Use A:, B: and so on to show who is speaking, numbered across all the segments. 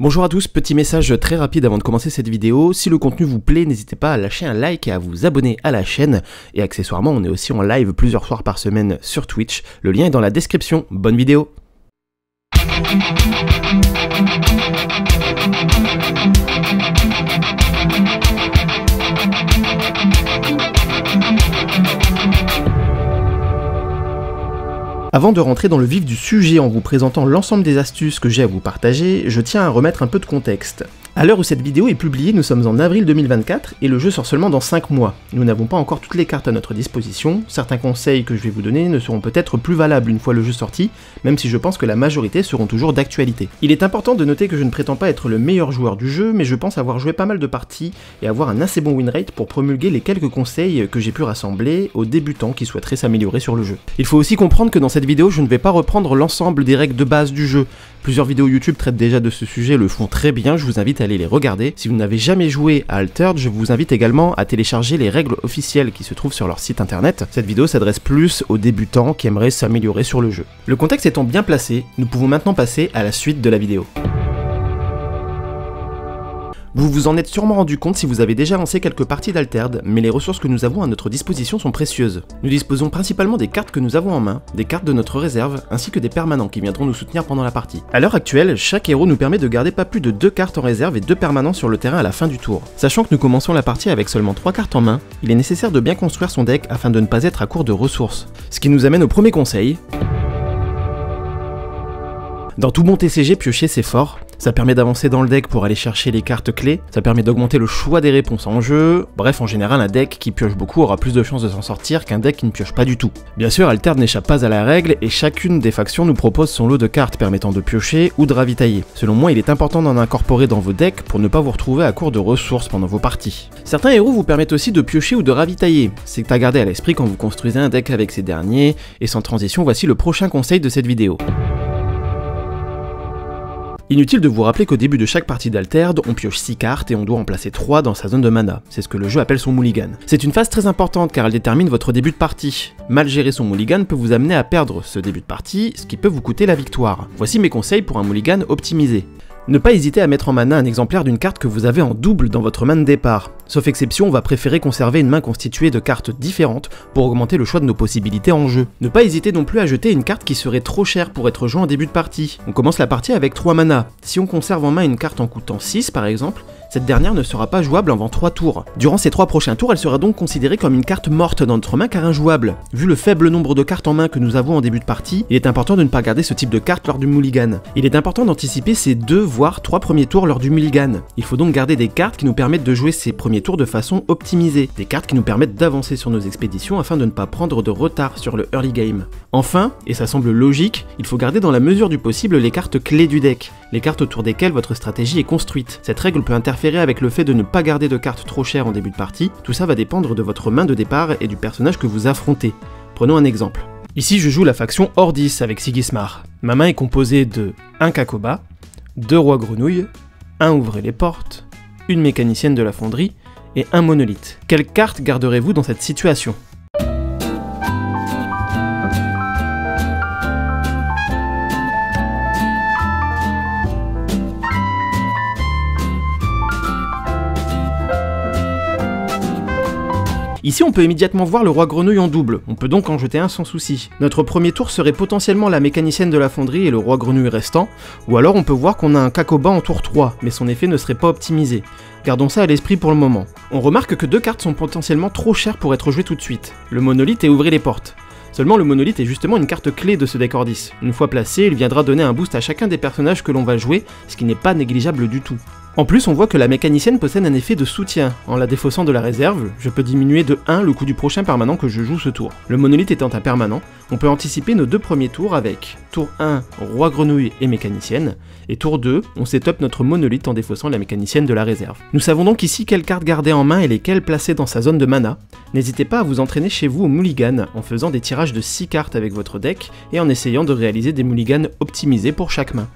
A: Bonjour à tous, petit message très rapide avant de commencer cette vidéo. Si le contenu vous plaît, n'hésitez pas à lâcher un like et à vous abonner à la chaîne. Et accessoirement, on est aussi en live plusieurs soirs par semaine sur Twitch. Le lien est dans la description. Bonne vidéo! Avant de rentrer dans le vif du sujet en vous présentant l'ensemble des astuces que j'ai à vous partager, je tiens à remettre un peu de contexte. À l'heure où cette vidéo est publiée, nous sommes en avril 2024 et le jeu sort seulement dans 5 mois. Nous n'avons pas encore toutes les cartes à notre disposition, certains conseils que je vais vous donner ne seront peut-être plus valables une fois le jeu sorti, même si je pense que la majorité seront toujours d'actualité. Il est important de noter que je ne prétends pas être le meilleur joueur du jeu, mais je pense avoir joué pas mal de parties et avoir un assez bon winrate pour promulguer les quelques conseils que j'ai pu rassembler aux débutants qui souhaiteraient s'améliorer sur le jeu. Il faut aussi comprendre que dans cette vidéo, je ne vais pas reprendre l'ensemble des règles de base du jeu. Plusieurs vidéos YouTube traitent déjà de ce sujet, le font très bien, je vous invite à aller les regarder. Si vous n'avez jamais joué à Altered, je vous invite également à télécharger les règles officielles qui se trouvent sur leur site internet. Cette vidéo s'adresse plus aux débutants qui aimeraient s'améliorer sur le jeu. Le contexte étant bien placé, nous pouvons maintenant passer à la suite de la vidéo. Vous vous en êtes sûrement rendu compte si vous avez déjà lancé quelques parties d'Altered, mais les ressources que nous avons à notre disposition sont précieuses. Nous disposons principalement des cartes que nous avons en main, des cartes de notre réserve, ainsi que des permanents qui viendront nous soutenir pendant la partie. A l'heure actuelle, chaque héros nous permet de garder pas plus de 2 cartes en réserve et 2 permanents sur le terrain à la fin du tour. Sachant que nous commençons la partie avec seulement 3 cartes en main, il est nécessaire de bien construire son deck afin de ne pas être à court de ressources. Ce qui nous amène au premier conseil. Dans tout bon TCG, piocher c'est fort. Ça permet d'avancer dans le deck pour aller chercher les cartes clés, ça permet d'augmenter le choix des réponses en jeu, bref en général un deck qui pioche beaucoup aura plus de chances de s'en sortir qu'un deck qui ne pioche pas du tout. Bien sûr Altered n'échappe pas à la règle et chacune des factions nous propose son lot de cartes permettant de piocher ou de ravitailler. Selon moi il est important d'en incorporer dans vos decks pour ne pas vous retrouver à court de ressources pendant vos parties. Certains héros vous permettent aussi de piocher ou de ravitailler, c'est à garder à l'esprit quand vous construisez un deck avec ces derniers, et sans transition voici le prochain conseil de cette vidéo. Inutile de vous rappeler qu'au début de chaque partie d'Altered, on pioche 6 cartes et on doit en placer 3 dans sa zone de mana. C'est ce que le jeu appelle son mulligan. C'est une phase très importante car elle détermine votre début de partie. Mal gérer son mulligan peut vous amener à perdre ce début de partie, ce qui peut vous coûter la victoire. Voici mes conseils pour un mulligan optimisé. Ne pas hésiter à mettre en mana un exemplaire d'une carte que vous avez en double dans votre main de départ. Sauf exception, on va préférer conserver une main constituée de cartes différentes pour augmenter le choix de nos possibilités en jeu. Ne pas hésiter non plus à jeter une carte qui serait trop chère pour être jouée en début de partie. On commence la partie avec 3 mana. Si on conserve en main une carte en coûtant 6 par exemple, cette dernière ne sera pas jouable avant 3 tours. Durant ces 3 prochains tours, elle sera donc considérée comme une carte morte dans notre main car injouable. Vu le faible nombre de cartes en main que nous avons en début de partie, il est important de ne pas garder ce type de carte lors du mulligan. Il est important d'anticiper ces 2 voire 3 premiers tours lors du mulligan. Il faut donc garder des cartes qui nous permettent de jouer ces premiers tours de façon optimisée. Des cartes qui nous permettent d'avancer sur nos expéditions afin de ne pas prendre de retard sur le early game. Enfin, et ça semble logique, il faut garder dans la mesure du possible les cartes clés du deck, les cartes autour desquelles votre stratégie est construite. Cette règle peut interférer avec le fait de ne pas garder de cartes trop chères en début de partie, tout ça va dépendre de votre main de départ et du personnage que vous affrontez. Prenons un exemple. Ici je joue la faction Ordis avec Sigismar. Ma main est composée de 1 Kakoba, 2 rois grenouilles, 1 ouvrez les portes, une mécanicienne de la fonderie et 1 monolithe. Quelle carte garderez-vous dans cette situation ? Ici on peut immédiatement voir le roi grenouille en double, on peut donc en jeter un sans souci. Notre premier tour serait potentiellement la mécanicienne de la fonderie et le roi grenouille restant, ou alors on peut voir qu'on a un Kakoba en tour 3, mais son effet ne serait pas optimisé. Gardons ça à l'esprit pour le moment. On remarque que 2 cartes sont potentiellement trop chères pour être jouées tout de suite, le monolithe et ouvrez les portes. Seulement le monolithe est justement une carte clé de ce deck Ordis. Une fois placé, il viendra donner un boost à chacun des personnages que l'on va jouer, ce qui n'est pas négligeable du tout. En plus, on voit que la mécanicienne possède un effet de soutien. En la défaussant de la réserve, je peux diminuer de 1 le coût du prochain permanent que je joue ce tour. Le monolithe étant un permanent, on peut anticiper nos 2 premiers tours avec tour 1, roi grenouille et mécanicienne, et tour 2, on setup notre monolithe en défaussant la mécanicienne de la réserve. Nous savons donc ici quelles cartes garder en main et lesquelles placer dans sa zone de mana. N'hésitez pas à vous entraîner chez vous au mulligan en faisant des tirages de 6 cartes avec votre deck et en essayant de réaliser des mulligans optimisés pour chaque main.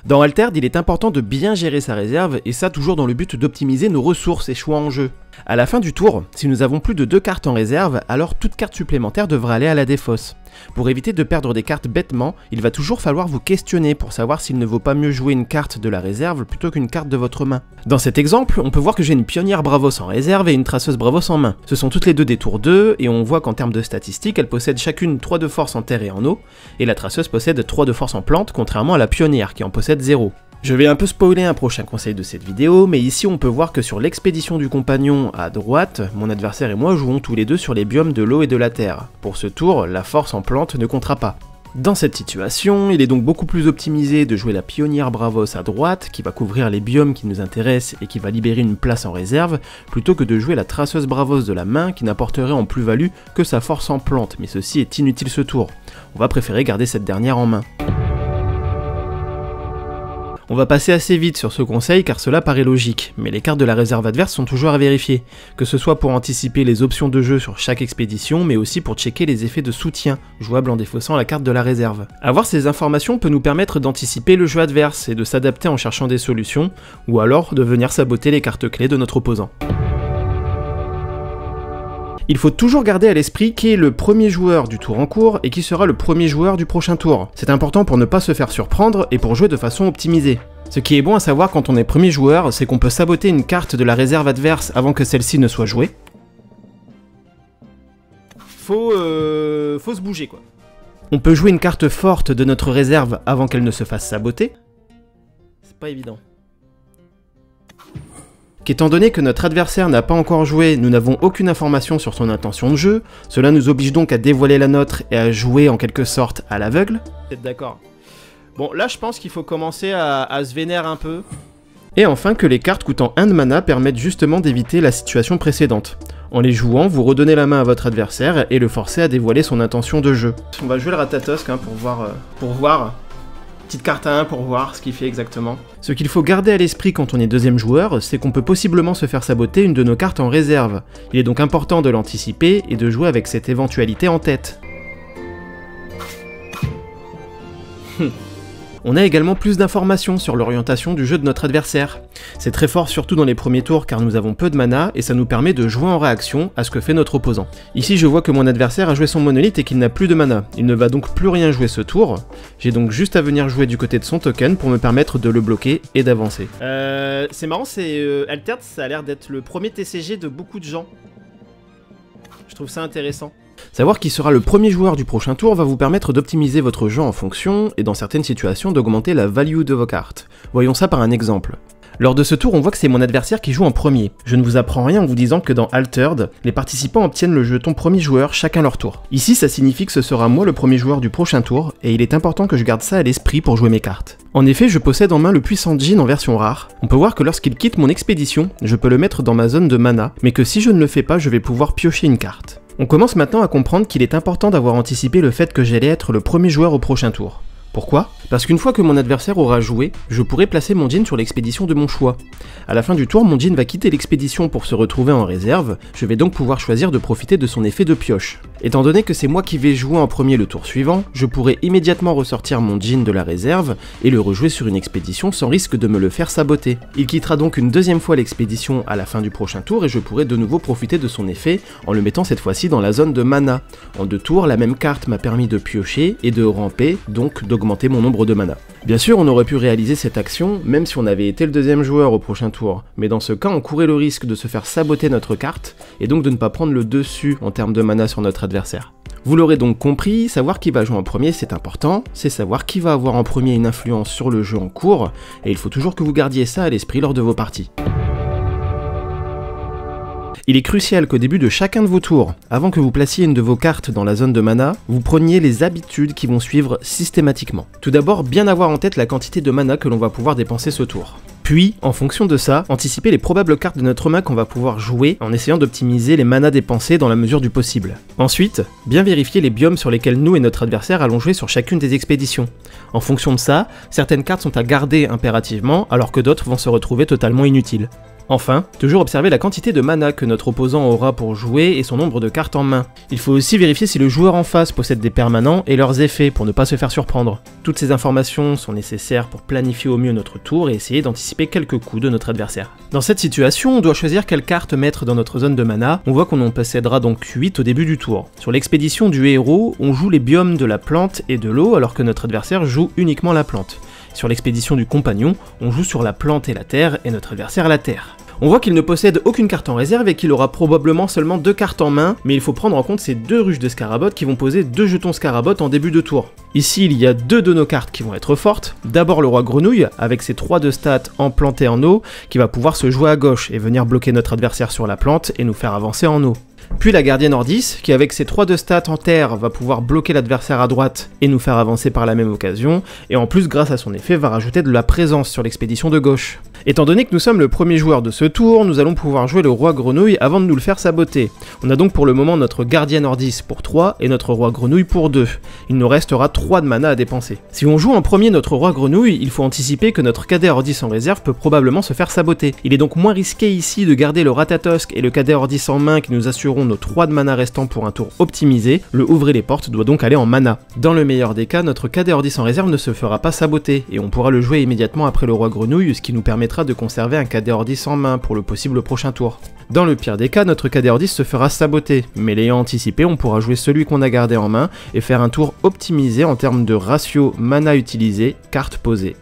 A: Dans Altered, il est important de bien gérer sa réserve, et ça toujours dans le but d'optimiser nos ressources et choix en jeu. À la fin du tour, si nous avons plus de 2 cartes en réserve, alors toute carte supplémentaire devra aller à la défausse. Pour éviter de perdre des cartes bêtement, il va toujours falloir vous questionner pour savoir s'il ne vaut pas mieux jouer une carte de la réserve plutôt qu'une carte de votre main. Dans cet exemple, on peut voir que j'ai une pionnière Bravos en réserve et une traceuse Bravos en main. Ce sont toutes les deux des tours 2, et on voit qu'en termes de statistiques, elles possèdent chacune 3 de force en terre et en eau, et la traceuse possède 3 de force en plante, contrairement à la pionnière qui en possède 0. Je vais un peu spoiler un prochain conseil de cette vidéo, mais ici on peut voir que sur l'expédition du compagnon à droite, mon adversaire et moi jouons tous les deux sur les biomes de l'eau et de la terre. Pour ce tour, la force en plante ne comptera pas. Dans cette situation, il est donc beaucoup plus optimisé de jouer la pionnière Bravos à droite, qui va couvrir les biomes qui nous intéressent et qui va libérer une place en réserve, plutôt que de jouer la traceuse Bravos de la main qui n'apporterait en plus-value que sa force en plante, mais ceci est inutile ce tour. On va préférer garder cette dernière en main. On va passer assez vite sur ce conseil car cela paraît logique, mais les cartes de la réserve adverse sont toujours à vérifier, que ce soit pour anticiper les options de jeu sur chaque expédition, mais aussi pour checker les effets de soutien, jouables en défaussant la carte de la réserve. Avoir ces informations peut nous permettre d'anticiper le jeu adverse et de s'adapter en cherchant des solutions, ou alors de venir saboter les cartes clés de notre opposant. Il faut toujours garder à l'esprit qui est le premier joueur du tour en cours et qui sera le premier joueur du prochain tour. C'est important pour ne pas se faire surprendre et pour jouer de façon optimisée. Ce qui est bon à savoir quand on est premier joueur, c'est qu'on peut saboter une carte de la réserve adverse avant que celle-ci ne soit jouée. Faut se bouger quoi. On peut jouer une carte forte de notre réserve avant qu'elle ne se fasse saboter. C'est pas évident. Qu'étant donné que notre adversaire n'a pas encore joué, nous n'avons aucune information sur son intention de jeu, cela nous oblige donc à dévoiler la nôtre et à jouer en quelque sorte à l'aveugle. Vous êtes d'accord? Bon, là je pense qu'il faut commencer à se vénérer un peu. Et enfin que les cartes coûtant 1 de mana permettent justement d'éviter la situation précédente. En les jouant, vous redonnez la main à votre adversaire et le forcez à dévoiler son intention de jeu. On va jouer le Ratatosk hein, pour voir. Petite carte à 1 pour voir ce qu'il fait exactement. Ce qu'il faut garder à l'esprit quand on est deuxième joueur, c'est qu'on peut possiblement se faire saboter une de nos cartes en réserve. Il est donc important de l'anticiper et de jouer avec cette éventualité en tête. On a également plus d'informations sur l'orientation du jeu de notre adversaire. C'est très fort surtout dans les premiers tours car nous avons peu de mana et ça nous permet de jouer en réaction à ce que fait notre opposant. Ici je vois que mon adversaire a joué son monolithe et qu'il n'a plus de mana. Il ne va donc plus rien jouer ce tour. J'ai donc juste à venir jouer du côté de son token pour me permettre de le bloquer et d'avancer. C'est marrant, Altered, ça a l'air d'être le premier TCG de beaucoup de gens. Je trouve ça intéressant. Savoir qui sera le premier joueur du prochain tour va vous permettre d'optimiser votre jeu en fonction, et dans certaines situations d'augmenter la value de vos cartes. Voyons ça par un exemple. Lors de ce tour, on voit que c'est mon adversaire qui joue en premier. Je ne vous apprends rien en vous disant que dans Altered, les participants obtiennent le jeton premier joueur chacun leur tour. Ici, ça signifie que ce sera moi le premier joueur du prochain tour, et il est important que je garde ça à l'esprit pour jouer mes cartes. En effet, je possède en main le puissant Djinn en version rare. On peut voir que lorsqu'il quitte mon expédition, je peux le mettre dans ma zone de mana, mais que si je ne le fais pas, je vais pouvoir piocher une carte. On commence maintenant à comprendre qu'il est important d'avoir anticipé le fait que j'allais être le premier joueur au prochain tour. Pourquoi? Parce qu'une fois que mon adversaire aura joué, je pourrai placer mon Djinn sur l'expédition de mon choix. À la fin du tour, mon Djinn va quitter l'expédition pour se retrouver en réserve, je vais donc pouvoir choisir de profiter de son effet de pioche. Étant donné que c'est moi qui vais jouer en premier le tour suivant, je pourrai immédiatement ressortir mon Djinn de la réserve et le rejouer sur une expédition sans risque de me le faire saboter. Il quittera donc une deuxième fois l'expédition à la fin du prochain tour et je pourrai de nouveau profiter de son effet en le mettant cette fois-ci dans la zone de mana. En 2 tours, la même carte m'a permis de piocher et de ramper, donc d'augmenter mon nombre de mana. Bien sûr, on aurait pu réaliser cette action même si on avait été le deuxième joueur au prochain tour, mais dans ce cas, on courait le risque de se faire saboter notre carte et donc de ne pas prendre le dessus en termes de mana sur notre adversaire. Vous l'aurez donc compris, savoir qui va jouer en premier c'est important, c'est savoir qui va avoir en premier une influence sur le jeu en cours, et il faut toujours que vous gardiez ça à l'esprit lors de vos parties. Il est crucial qu'au début de chacun de vos tours, avant que vous placiez une de vos cartes dans la zone de mana, vous preniez les habitudes qui vont suivre systématiquement. Tout d'abord, bien avoir en tête la quantité de mana que l'on va pouvoir dépenser ce tour. Puis, en fonction de ça, anticiper les probables cartes de notre main qu'on va pouvoir jouer en essayant d'optimiser les manas dépensés dans la mesure du possible. Ensuite, bien vérifier les biomes sur lesquels nous et notre adversaire allons jouer sur chacune des expéditions. En fonction de ça, certaines cartes sont à garder impérativement alors que d'autres vont se retrouver totalement inutiles. Enfin, toujours observer la quantité de mana que notre opposant aura pour jouer et son nombre de cartes en main. Il faut aussi vérifier si le joueur en face possède des permanents et leurs effets pour ne pas se faire surprendre. Toutes ces informations sont nécessaires pour planifier au mieux notre tour et essayer d'anticiper quelques coups de notre adversaire. Dans cette situation, on doit choisir quelle carte mettre dans notre zone de mana. On voit qu'on en possédera donc 8 au début du tour. Sur l'expédition du héros, on joue les biomes de la plante et de l'eau alors que notre adversaire joue uniquement la plante. Sur l'expédition du compagnon, on joue sur la plante et la terre et notre adversaire la terre. On voit qu'il ne possède aucune carte en réserve et qu'il aura probablement seulement 2 cartes en main, mais il faut prendre en compte ces 2 ruches de Scarabot qui vont poser 2 jetons Scarabot en début de tour. Ici, il y a 2 de nos cartes qui vont être fortes. D'abord le roi grenouille, avec ses 3 de stats en plante et en eau, qui va pouvoir se jouer à gauche et venir bloquer notre adversaire sur la plante et nous faire avancer en eau. Puis la gardienne Ordis, qui avec ses 3 de stats en terre va pouvoir bloquer l'adversaire à droite et nous faire avancer par la même occasion, et en plus grâce à son effet va rajouter de la présence sur l'expédition de gauche. Étant donné que nous sommes le premier joueur de ce tour, nous allons pouvoir jouer le roi grenouille avant de nous le faire saboter. On a donc pour le moment notre gardienne Ordis pour 3 et notre roi grenouille pour 2. Il nous restera 3 de mana à dépenser. Si on joue en premier notre roi grenouille, il faut anticiper que notre cadet Ordis en réserve peut probablement se faire saboter. Il est donc moins risqué ici de garder le Ratatosk et le cadet Ordis en main qui nous assureront nos 3 de mana restants pour un tour optimisé. Le ouvrir les portes doit donc aller en mana. Dans le meilleur des cas, notre cadet Ordis en réserve ne se fera pas saboter et on pourra le jouer immédiatement après le roi grenouille, ce qui nous permettra de conserver un cadet Ordis en main pour le possible prochain tour. Dans le pire des cas, notre cadet Ordis se fera saboter, mais l'ayant anticipé, on pourra jouer celui qu'on a gardé en main et faire un tour optimisé en termes de ratio mana utilisé, carte posée.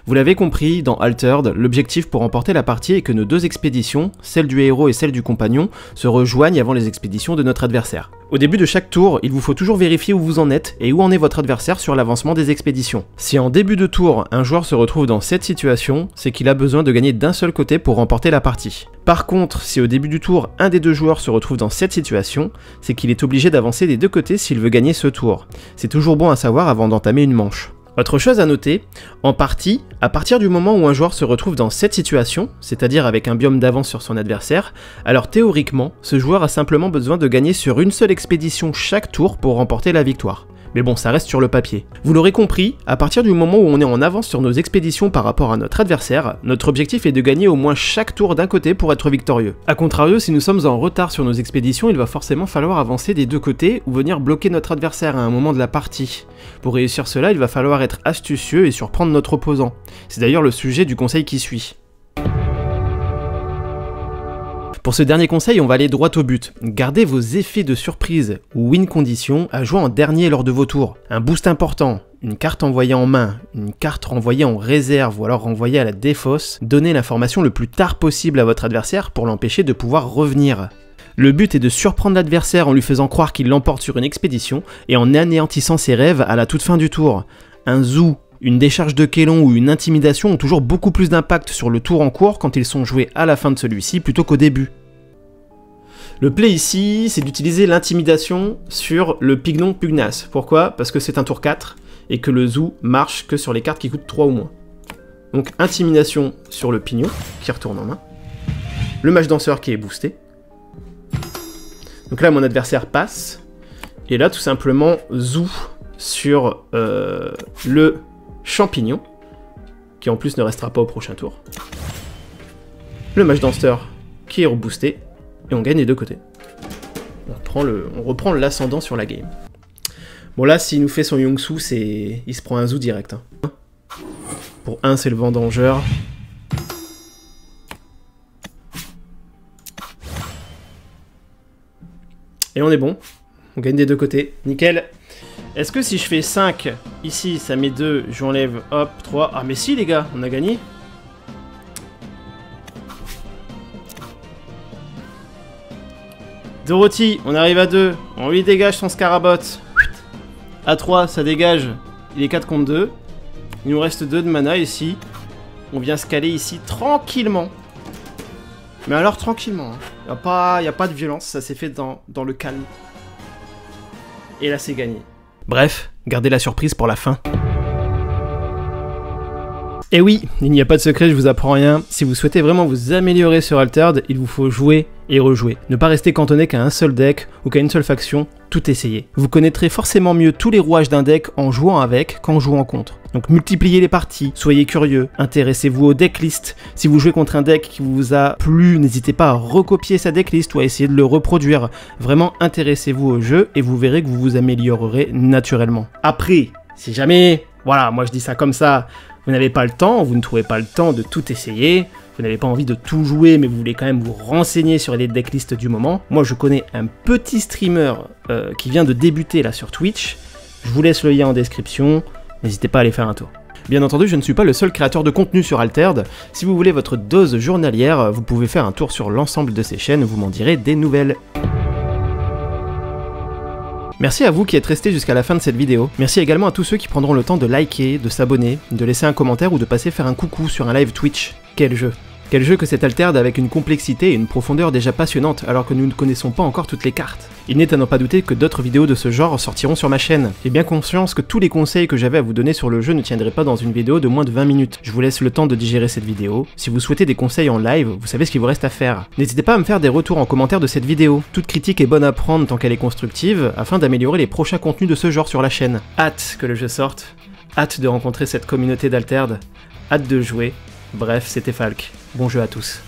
A: Vous l'avez compris, dans Altered, l'objectif pour remporter la partie est que nos 2 expéditions, celle du héros et celle du compagnon, se rejoignent avant les expéditions de notre adversaire. Au début de chaque tour, il vous faut toujours vérifier où vous en êtes et où en est votre adversaire sur l'avancement des expéditions. Si en début de tour, un joueur se retrouve dans cette situation, c'est qu'il a besoin de gagner d'un seul côté pour remporter la partie. Par contre, si au début du tour, un des 2 joueurs se retrouve dans cette situation, c'est qu'il est obligé d'avancer des 2 côtés s'il veut gagner ce tour. C'est toujours bon à savoir avant d'entamer une manche. Autre chose à noter, en partie, à partir du moment où un joueur se retrouve dans cette situation, c'est-à-dire avec un biome d'avance sur son adversaire, alors théoriquement, ce joueur a simplement besoin de gagner sur une seule expédition chaque tour pour remporter la victoire. Mais bon, ça reste sur le papier. Vous l'aurez compris, à partir du moment où on est en avance sur nos expéditions par rapport à notre adversaire, notre objectif est de gagner au moins chaque tour d'un côté pour être victorieux. A contrario, si nous sommes en retard sur nos expéditions, il va forcément falloir avancer des 2 côtés ou venir bloquer notre adversaire à un moment de la partie. Pour réussir cela, il va falloir être astucieux et surprendre notre opposant. C'est d'ailleurs le sujet du conseil qui suit. Pour ce dernier conseil, on va aller droit au but. Gardez vos effets de surprise ou win condition à jouer en dernier lors de vos tours. Un boost important, une carte envoyée en main, une carte renvoyée en réserve ou alors renvoyée à la défausse, donnez l'information le plus tard possible à votre adversaire pour l'empêcher de pouvoir revenir. Le but est de surprendre l'adversaire en lui faisant croire qu'il l'emporte sur une expédition et en anéantissant ses rêves à la toute fin du tour. Un zoo, une décharge de Kélon ou une intimidation ont toujours beaucoup plus d'impact sur le tour en cours quand ils sont joués à la fin de celui-ci plutôt qu'au début. Le play ici, c'est d'utiliser l'intimidation sur le pignon pugnace. Pourquoi? Parce que c'est un tour 4 et que le zoo marche que sur les cartes qui coûtent 3 ou moins. Donc intimidation sur le pignon qui retourne en main. Le mage danseur qui est boosté. Donc là mon adversaire passe. Et là tout simplement zoo sur le champignon, qui en plus ne restera pas au prochain tour. Le mage danseur qui est reboosté, et on gagne des 2 côtés. On reprend l'ascendant sur la game. Bon là, s'il nous fait son Yongsu, il se prend un zoo direct. Hein. Pour 1, c'est le vendangeur. Et on est bon. On gagne des 2 côtés. Nickel. Est-ce que si je fais 5, ici, ça met 2, j'enlève, hop, 3... Ah mais si les gars, on a gagné. Dorothy, on arrive à 2, on lui dégage son Scarabot. À 3, ça dégage, il est 4 contre 2. Il nous reste 2 de mana ici. On vient se caler ici tranquillement. Mais alors tranquillement, hein. Y a pas de violence, ça s'est fait dans le calme. Et là c'est gagné. Bref, gardez la surprise pour la fin. Et oui, il n'y a pas de secret, je vous apprends rien. Si vous souhaitez vraiment vous améliorer sur Altered, il vous faut jouer et rejouer. Ne pas rester cantonné qu'à un seul deck ou qu'à une seule faction. tout essayer. Vous connaîtrez forcément mieux tous les rouages d'un deck en jouant avec qu'en jouant contre. Donc multipliez les parties, soyez curieux, intéressez-vous aux decklists. Si vous jouez contre un deck qui vous a plu, n'hésitez pas à recopier sa decklist ou à essayer de le reproduire. Vraiment intéressez-vous au jeu et vous verrez que vous vous améliorerez naturellement. Après, si jamais, voilà, moi je dis ça comme ça, vous n'avez pas le temps, vous ne trouvez pas le temps de tout essayer, vous n'avez pas envie de tout jouer mais vous voulez quand même vous renseigner sur les decklists du moment, moi je connais un petit streamer qui vient de débuter là sur Twitch, je vous laisse le lien en description, n'hésitez pas à aller faire un tour. Bien entendu, je ne suis pas le seul créateur de contenu sur Altered, si vous voulez votre dose journalière, vous pouvez faire un tour sur l'ensemble de ces chaînes, vous m'en direz des nouvelles. Merci à vous qui êtes restés jusqu'à la fin de cette vidéo. Merci également à tous ceux qui prendront le temps de liker, de s'abonner, de laisser un commentaire ou de passer faire un coucou sur un live Twitch. Quel jeu! Quel jeu que cet Altered avec une complexité et une profondeur déjà passionnantes alors que nous ne connaissons pas encore toutes les cartes. Il n'est à n'en pas douter que d'autres vidéos de ce genre sortiront sur ma chaîne. J'ai bien conscience que tous les conseils que j'avais à vous donner sur le jeu ne tiendraient pas dans une vidéo de moins de 20 minutes. Je vous laisse le temps de digérer cette vidéo. Si vous souhaitez des conseils en live, vous savez ce qu'il vous reste à faire. N'hésitez pas à me faire des retours en commentaire de cette vidéo. Toute critique est bonne à prendre tant qu'elle est constructive, afin d'améliorer les prochains contenus de ce genre sur la chaîne. Hâte que le jeu sorte, hâte de rencontrer cette communauté d'Altered, hâte de jouer. Bref, c'était Falk. Bon jeu à tous.